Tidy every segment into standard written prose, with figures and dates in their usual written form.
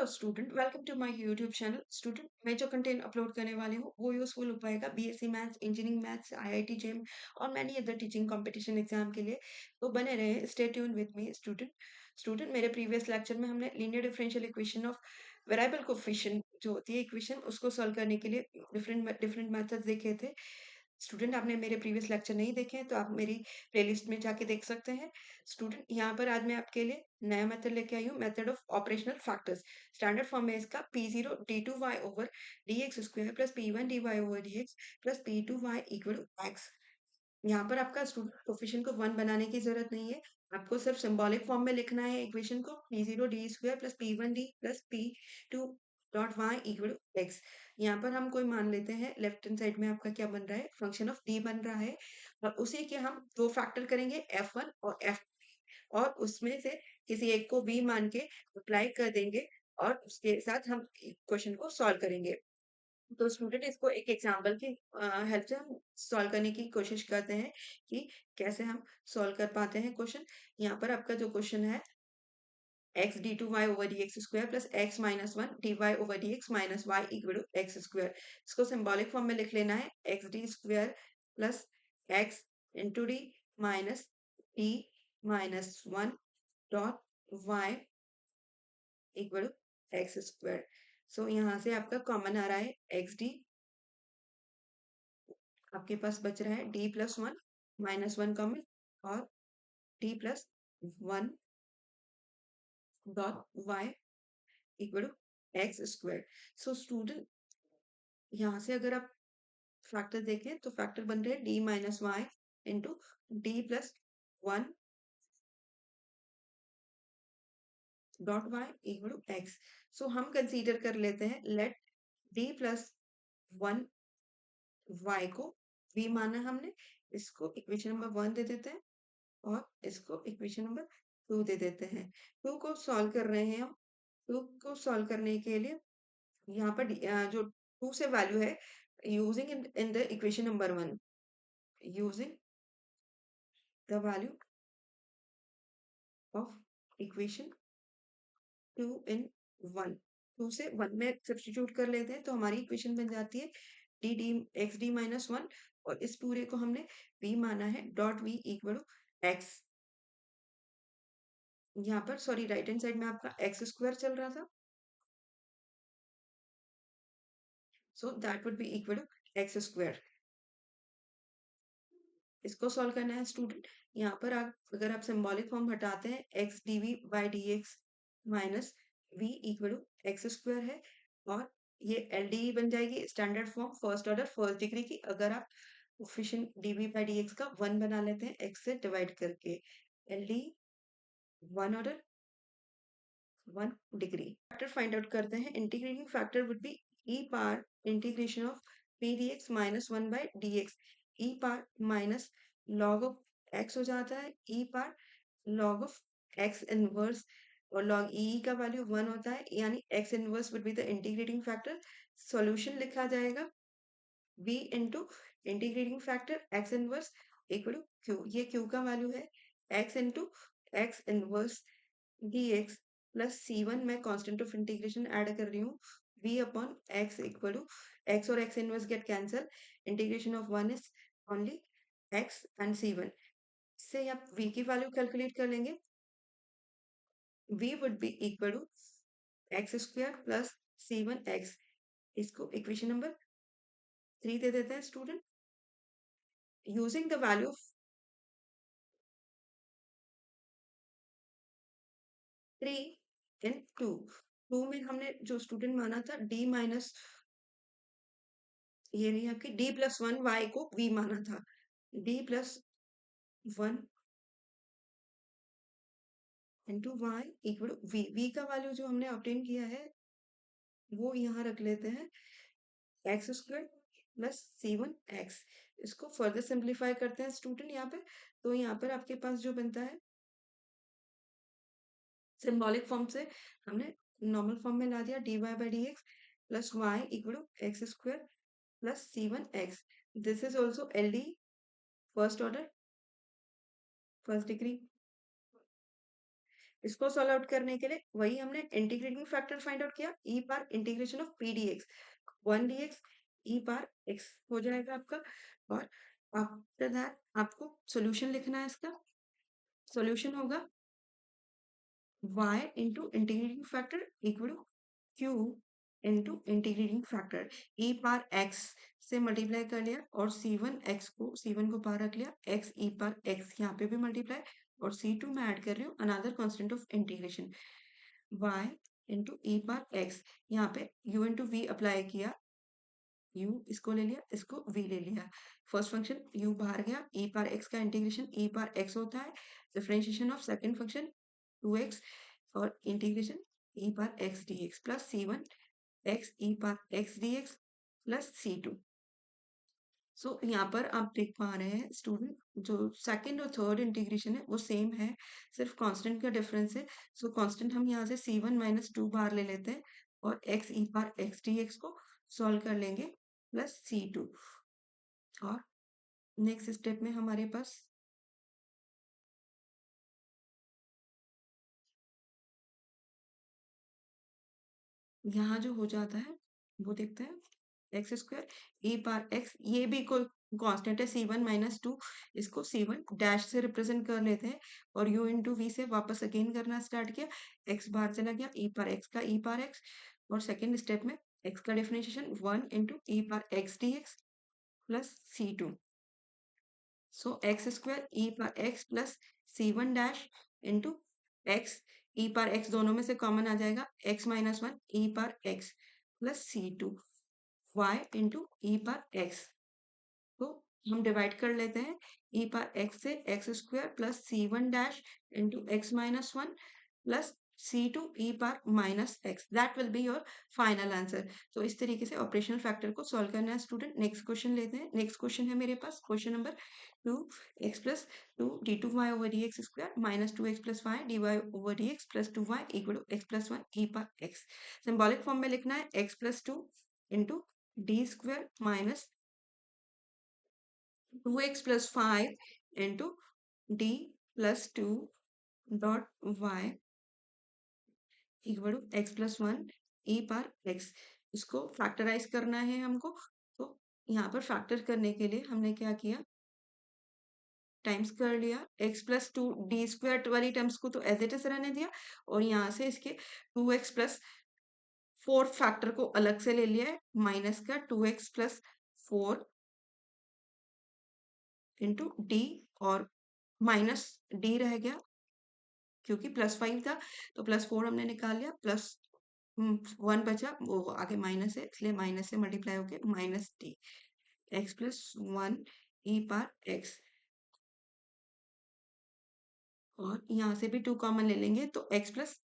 Hello student, welcome to my YouTube channel. Student, मैं जो content upload करने वाली हूँ वो यूजफुल हो पाएगा BSc maths, engineering maths, IIT JAM और many other teaching competition exam के लिए। तो बने रहे, stay tune with me student. मेरे प्रीवियस लेक्चर में हमने linear differential equation of variable coefficient जो होती है इक्वेशन, उसको सॉल्व करने के लिए डिफरेंट मेथड्स देखे थे। स्टूडेंट, आपने मेरे प्रीवियस लेक्चर नहीं देखे हैं तो आप मेरी प्लेलिस्ट में जाके देख सकते हैं। स्टूडेंट, यहाँ पर आज मैं आपके लिए नया मेथड लेके आई हूँ, method of operational factors. Standard form है इसका P0 d2y over dx square plus P1 dy over dx plus P2y equal x। यहाँ पर आपका स्टूडेंट कोफिशिएंट को 1 बनाने की जरूरत नहीं है, आपको सिर्फ सिंबॉलिक फॉर्म में लिखना है इक्वेशन को P0 d square plus P1 d plus P2 dot y equal x। यहाँ पर हम कोई मान लेते हैं, लेफ्ट हैंड साइड में आपका क्या बन रहा है, फंक्शन ऑफ d बन रहा है और उसी के हम दो फैक्टर करेंगे f1 और f, और उसमें से किसी एक को b मान के अप्लाई कर देंगे और उसके साथ हम क्वेश्चन को सॉल्व करेंगे। तो स्टूडेंट, इसको एक एग्जांपल की हेल्प से हम सॉल्व करने की कोशिश करते हैं कि कैसे हम सॉल्व कर पाते हैं क्वेश्चन। यहाँ पर आपका जो क्वेश्चन है x d2y over dx square plus x minus 1 dy over dx minus y equal to x square. इसको सिंबॉलिक फॉर्म में लिख लेना है, x D square plus x into D minus D minus 1 dot y equal to x square. So यहाँ से आपका common आ रहा है एक्स डी, आपके पास बच रहा है d प्लस 1 माइनस 1 कॉमन और d plus 1 dot y equal to x square. So student, यहाँ से अगर आप फैक्टर देखें तो फैक्टर बन रहे हैं d minus y into d plus 1 dot y equal to x. So हम कंसीडर कर लेते हैं, लेट d प्लस 1 y को v माना हमने, इसको इक्वेशन नंबर 1 दे देते हैं और इसको इक्वेशन नंबर 2 दे देते हैं। 2 को सॉल्व कर रहे हैं हम। 2 को सॉल्व करने के लिए यहाँ पर जो 2 से वैल्यू है, using in the equation number 1, using the value of equation 2 इन 1, 2 से 1 में सब्स्टिट्यूट कर लेते हैं तो हमारी इक्वेशन बन जाती है D D x D minus 1 और इस पूरे को हमने v माना है, dot v equal to x. यहाँ पर सॉरी, राइट हैंड साइड में आपका एक्स स्क्वायर चल रहा था, so that would be equal to x square. इसको सॉल्व करना है स्टूडेंट। यहाँ पर आप अगर आप सिंबॉलिक फॉर्म हटाते हैं, x d v by d x minus v equal to x square है और ये एल डी बन जाएगी, standard form first order first degree की। अगर आप coefficient d v by d x का 1 बना लेते हैं एक्स से डिवाइड करके, L D 1 order 1 degree. Factor find out करते हैं, integrating factor would be e power integration of p d x minus 1 by d x, e power minus log of x हो जाता है, e power log of x inverse और log e का value 1 होता है, यानी x inverse would be the integrating factor. Solution लिखा जाएगा v into integrating factor x inverse equal to q. ये क्यू का वैल्यू है, x into x inverse dx plus c1, मैं कांस्टेंट ऑफ इंटीग्रेशन ऐड कर रही हूँ, v upon x equal to x और x inverse get cancel, integration of 1 is only x and c1। इससे आप v की वैल्यू कैलकुलेट कर लेंगे, v would be equal to x square plus c1x। इसको इक्वेशन नंबर 3 दे देते हैं student, using the value of 3 in 2 में हमने जो स्टूडेंट माना था d माइनस, ये रही आपकी d प्लस 1 y को v माना था, d plus 1 into y equal to v का वैल्यू जो हमने ऑब्टेन किया है वो यहाँ रख लेते हैं, एक्स स्क्वायर प्लस c1x। इसको फर्दर सिंप्लीफाई करते हैं स्टूडेंट यहाँ पे, तो यहाँ पर आपके पास जो बनता है सिंबॉलिक फॉर्म से हमने नॉर्मल फॉर्म में ला दिया, dy by d x plus y equal to x square plus c1x। This is also L D first order first degree. इसको सॉल्व आउट करने के लिए वही हमने इंटीग्रेटिंग फैक्टर फाइंड आउट किया, ई पार integration of p d x, 1 dx e पार x हो जाएगा आपका। और आफ्टर दैट आपको सॉल्यूशन लिखना है इसका। सॉल्यूशन होगा y into integrating factor equal to q into integrating factor, e पार x से मल्टीप्लाई कर लिया और c1 को पार रख लिया, x ई पार x यहाँ पे भी मल्टीप्लाई, और c2 में ऐड कर रही हूँ another constant of integration y into e पार x, यहाँ पे u इंटू v अप्लाई किया, u इसको ले लिया, इसको v ले लिया, फर्स्ट फंक्शन u बाहर गया, e पार x का इंटीग्रेशन e पार x होता है, differentiation of second function 2x और इंटीग्रेशन e पार x dx plus c1 x e पार x dx प्लस c2। सो यहाँ पर आप देख पा रहे हैं स्टूडेंट, जो सेकंड और थर्ड इंटीग्रेशन है वो सेम है, सिर्फ कांस्टेंट का डिफरेंस है। सो कांस्टेंट हम यहाँ से c1 माइनस 2 बार ले लेते हैं और x ई पार x dx को सॉल्व कर लेंगे प्लस c2। और नेक्स्ट स्टेप में हमारे पास यहाँ जो हो जाता है वो देखते हैं, एक्स स्क्वायर ए पार एक्स, ये भी कोई कांस्टेंट है c1 माइनस 2, इसको c1 डैश से रिप्रेजेंट कर लेते हैं और u इंटू वी से वापस अगेन करना स्टार्ट किया, x बाहर चला गया, e पार x का e पार x, और सेकेंड स्टेप में x का डिफरेंशिएशन 1 इंटू ई पार x dx plus c2। So x square e पार x plus c1 dash into x, e पार एक्स दोनों में से कॉमन आ जाएगा, x माइनस 1 ई पार x plus c2 y into e पार x। तो हम डिवाइड कर लेते हैं, ई पार x से x square plus c1 dash into x minus 1 plus c2 e पार minus x, that will be your final answer. तो इस तरीके से ऑपरेशनल फैक्टर को सॉल्व करना है स्टूडेंट। नेक्स्ट क्वेश्चन लेते हैं। नेक्स्ट क्वेश्चन है मेरे पास question number 2x plus 2 d2y over dx square minus 2x plus y dy over dx plus 2y equal to x plus 1 e पार x। सिंबॉलिक फॉर्म में लिखना है x plus 2 into d square minus 2x plus 5 into d plus 2 dot y equal to x plus 1 e पार x। इसको factorize करना है हमको, तो यहाँ पर फैक्टर करने के लिए हमने क्या किया, टाइम्स कर लिया, x प्लस 2 डी स्क्वायर वाली टर्म्स को तो एज इट इज रहने दिया, और यहाँ से इसके 2x प्लस 4 फैक्टर को अलग से ले लिया है, माइनस का 2x प्लस 4 इंटू डी, और माइनस डी रह गया क्योंकि प्लस 5 था, तो प्लस 4 हमने निकाल लिया, प्लस 1 बचा, वो आगे माइनस है इसलिए माइनस से मल्टीप्लाई होके minus D, x plus 1 e पार एक्स, और यहाँ से भी 2 कॉमन ले लेंगे तो एक्स प्लस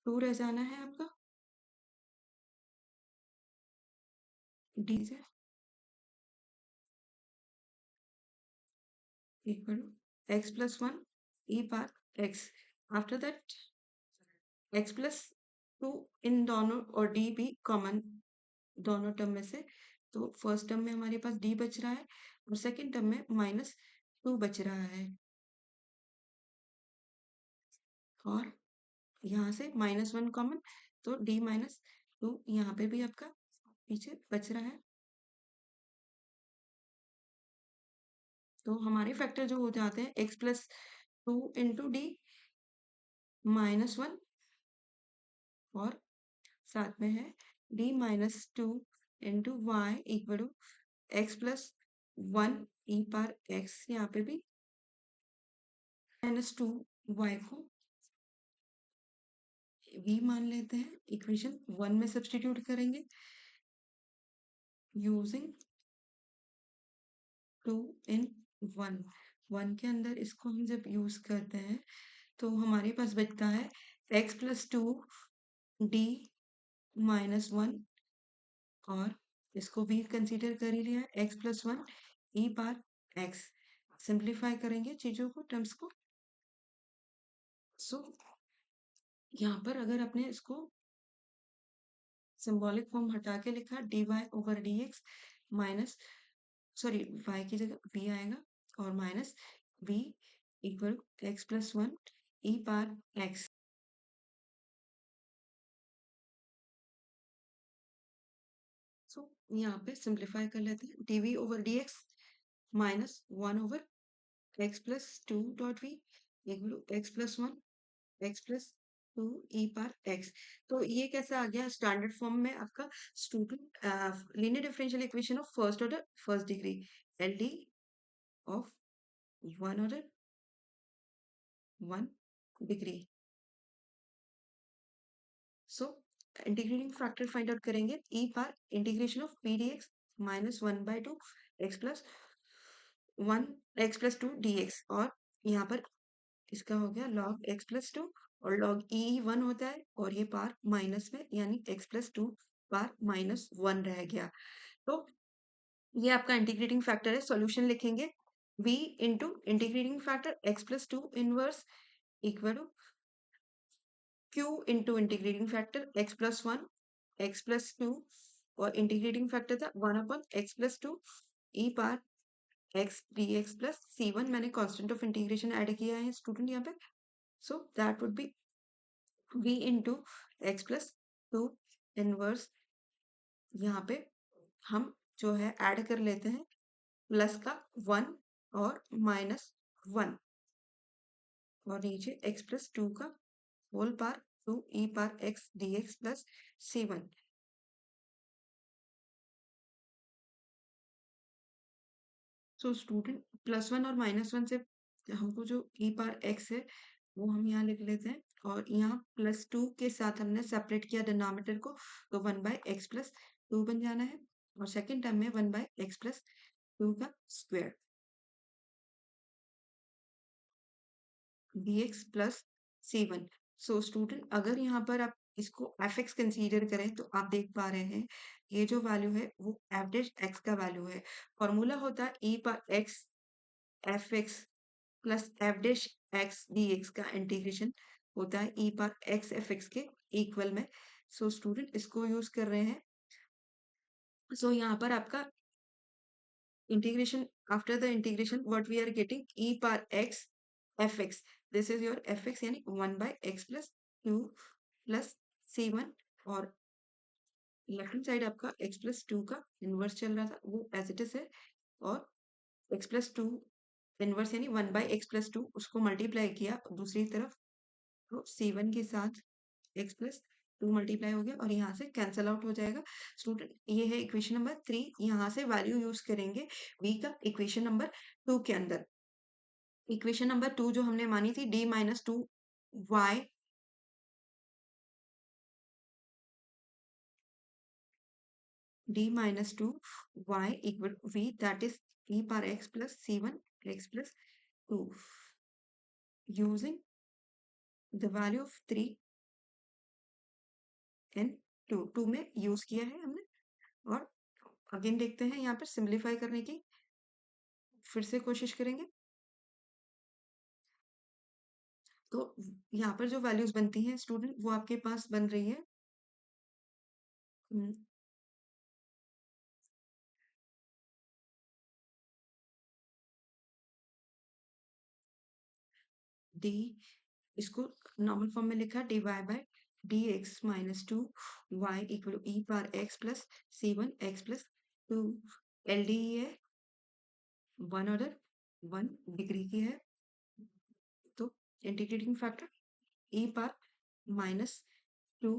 2 रह जाना है आपका, डी से equal to x plus 1 e पार x. After that x plus 2 इन दोनों और डी भी कॉमन दोनों टर्म में से, तो फर्स्ट टर्म में हमारे पास डी बच रहा है और सेकेंड टर्म में माइनस 2 बच रहा है, और यहाँ से माइनस 1 कॉमन, तो डी माइनस 2 यहाँ पे भी आपका पीछे बच रहा है। तो हमारे फैक्टर जो हो जाते हैं x plus 2 into D minus 1, और साथ में है D minus 2 into y equal to x plus 1 e पार एक्स, यहाँ पे भी माइनस 2 वाई को v मान लेते हैं, इक्वेशन 1 में सब्स्टिट्यूट करेंगे यूजिंग 2 इन 1 के अंदर इसको हम जब यूज करते हैं तो हमारे पास बचता है x प्लस 2 डी माइनस 1, और इसको भी कंसीडर कर ही लिया, x प्लस 1 ई पार x। सिंप्लीफाई करेंगे चीजों को, टर्म्स को। सो यहाँ पर अगर आपने इसको सिंबॉलिक फॉर्म हटा के लिखा dy over dx minus, sorry y की जगह v आएगा, और minus v equal x plus 1 e पार एक्स। सो यहाँ पे सिंप्लीफाई कर लेते हैं, dv over dx minus 1 over x plus 2 dot v equal to x plus 1 x plus 2 e पार x। तो ये कैसा आ गया स्टैंडर्ड फॉर्म में आपका student, linear differential equation of first order first degree, L D of one order one degree. So integrating factor find out करेंगे, e पार integration of p d x minus 1/2 x plus 1 x plus 2 d x, और यहाँ पर इसका हो गया log x plus 2, और log e 1 होता है और ये पार माइनस में, यानी x प्लस 2 पार माइनस 1 रह गया। तो ये आपका इंटीग्रेटिंग फैक्टर है। सॉल्यूशन लिखेंगे v into integrating factor x plus 2 inverse equal to q into integrating factor x plus 1 x plus 2, और इंटीग्रेटिंग फैक्टर था 1 अपॉन x प्लस 2 ई पार x dx प्लस c1। मैंने कांस्टेंट ऑफ इंटीग्रेशन ऐड किया है student यहाँ पे। सो that would B v into x plus 2 inverse, यहाँ पे हम जो है ऐड कर लेते हैं प्लस का 1 और माइनस 1, और नीचे x प्लस 2 का होल पार 2 ई पार x dx plus c1। So student plus 1 और माइनस 1 से हमको जो ई पार x है वो हम यहाँ लिख लेते हैं, और यहाँ प्लस 2 के साथ हमने सेपरेट किया डिनोमिनेटर को, तो 1/x प्लस 2 बन जाना है, और सेकेंड टर्म में 1/x प्लस 2 का square dx plus c1। So student अगर यहाँ पर आप इसको fx कंसीडर करें तो आप देख पा रहे हैं ये जो वैल्यू है वो f डैश x का वैल्यू है। फॉर्मूला होता है e पर x fx plus f dash x dx का इंटीग्रेशन होता है e पर x fx के इक्वल में। सो स्टूडेंट इसको यूज कर रहे हैं। सो यहाँ पर आपका integration, after the integration what we are getting e power x fx, this is your fx यानी 1/x plus 2 plus c1, और लेफ्ट हैंड साइड आपका x plus 2 का इनवर्स चल रहा था वो एज इट इज है, और x plus 2 इनवर्स यानी 1/x plus 2 उसको मल्टीप्लाई किया दूसरी तरफ, तो c1 के साथ x plus 2 मल्टीप्लाई हो गया और यहाँ से कैंसल आउट हो जाएगा। स्टूडेंट ये है इक्वेशन नंबर 3, यहाँ से वैल्यू यूज करेंगे v का इक्वेशन नंबर 2 के अंदर। इक्वेशन नंबर 2 जो हमने मानी थी d minus 2 y d minus 2 y equal v, that is e power x plus c1 x plus 2, using the value of 3 and 2 में यूज किया है हमने। और अगेन देखते हैं यहाँ पर सिंप्लीफाई करने की फिर से कोशिश करेंगे, तो यहाँ पर जो वैल्यूज बनती हैं स्टूडेंट वो आपके पास बन रही है डी, इसको नॉर्मल फॉर्म में लिखा d y by d x minus 2 y equal e पार x plus c one x plus 2। L D है 1 ऑर्डर 1 डिग्री की है, तो इंटीग्रेटिंग फैक्टर ई पार माइनस 2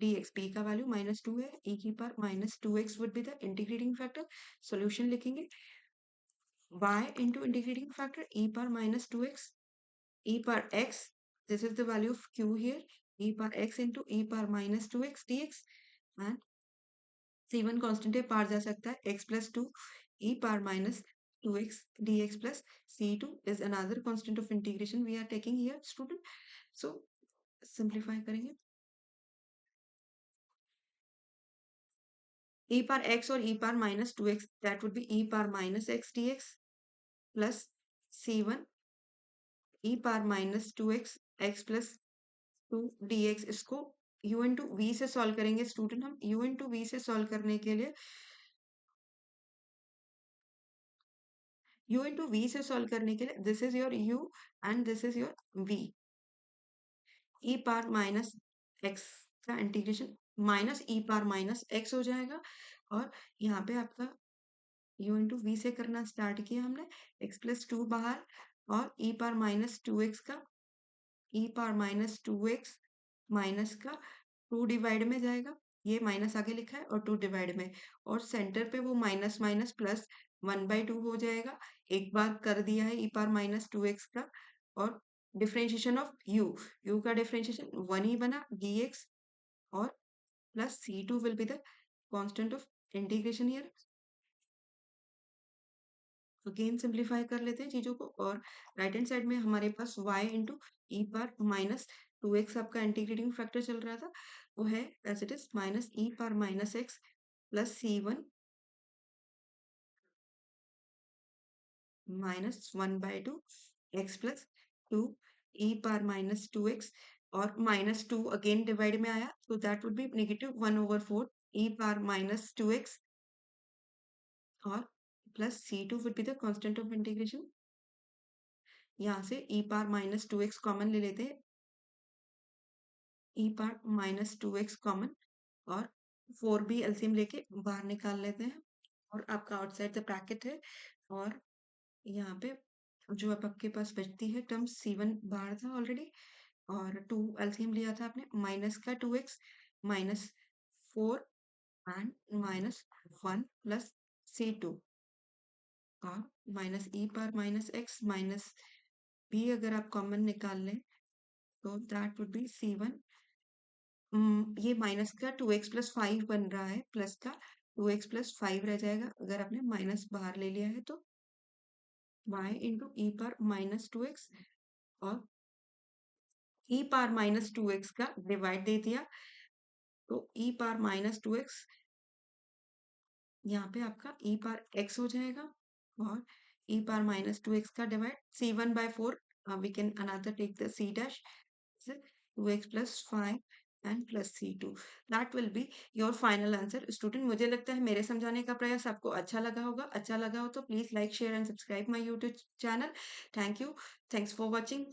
डी एक्स, पी का वैल्यू माइनस 2 है, ई की पार minus 2x would be the integrating factor. Solution लिखेंगे y into integrating factor e power minus 2x e power x, this is the value of q here, e power x into e power minus 2x dx, and c1 constant है पार जा सकता है x plus 2 e power minus 2x dx plus c2 is another constant of integration we are taking here student। so simplify करेंगे e power x और e power minus 2x, that would be e power minus x dx plus c1 e power minus 2x x plus 2 dx। इसको u into v से solve करेंगे student. हम u into v से solve करने के लिए u into v से solve करने के लिए this is your u and this is your v। E power minus x का integration minus e power minus x हो जाएगा और यहाँ पे आपका यू इंटू वी से करना स्टार्ट किया हमने एक्स प्लस टू बाहर और e power minus two x का e power minus two x minus का टू डिवाइड में जाएगा ये माइनस आगे लिखा है और टू डिवाइड में और सेंटर पे वो माइनस माइनस प्लस 1/2 हो जाएगा एक बार कर दिया है e power minus two x का और डिफरेंशिएशन ऑफ यू का डिफरेंशिएशन 1 ही बना dx और plus c2 will be the constant of integration here again simplify कर लेते हैं चीजों को और राइट हैंड साइड में हमारे पास y into e power minus two x आपका इंटीग्रेटिंग फैक्टर चल रहा था वो है as it is minus e power minus x plus c1 minus 1/2 x plus two e power minus two x और माइनस टू अगेन डिवाइड में आया तो that would be -1/4 e power minus two x और plus c2 would be the constant of integration यहाँ से e power minus two x common ले लेते हैं e power minus two x common और 4b एलसीएम लेके बाहर निकाल लेते हैं और आपका आउटसाइड द ब्रैकेट है और यहाँ पे जो अब आपके पास बचती है टर्म c1 बाहर था ऑलरेडी और 2 एलसीएम लिया था आपने माइनस का 2x minus 4 and minus 1 plus c2 और minus e power minus x minus b अगर आप कॉमन निकाल लें तो दैट वुड बी c1 ये माइनस का 2x प्लस 5 बन रहा है प्लस का 2x प्लस 5 रह जाएगा अगर आपने माइनस बाहर ले लिया है तो y into e power minus two x और e power minus two x का डिवाइड दे दिया तो e power minus two x यहाँ पे आपका ई पावर एक्स हो जाएगा और e power minus two x का divide c1/4 we can another take the c dash 2x plus 5 and plus c2 that will be your final answer student मुझे लगता है मेरे समझाने का प्रयास आपको अच्छा लगा हो तो please like share and subscribe my YouTube channel thank you thanks for watching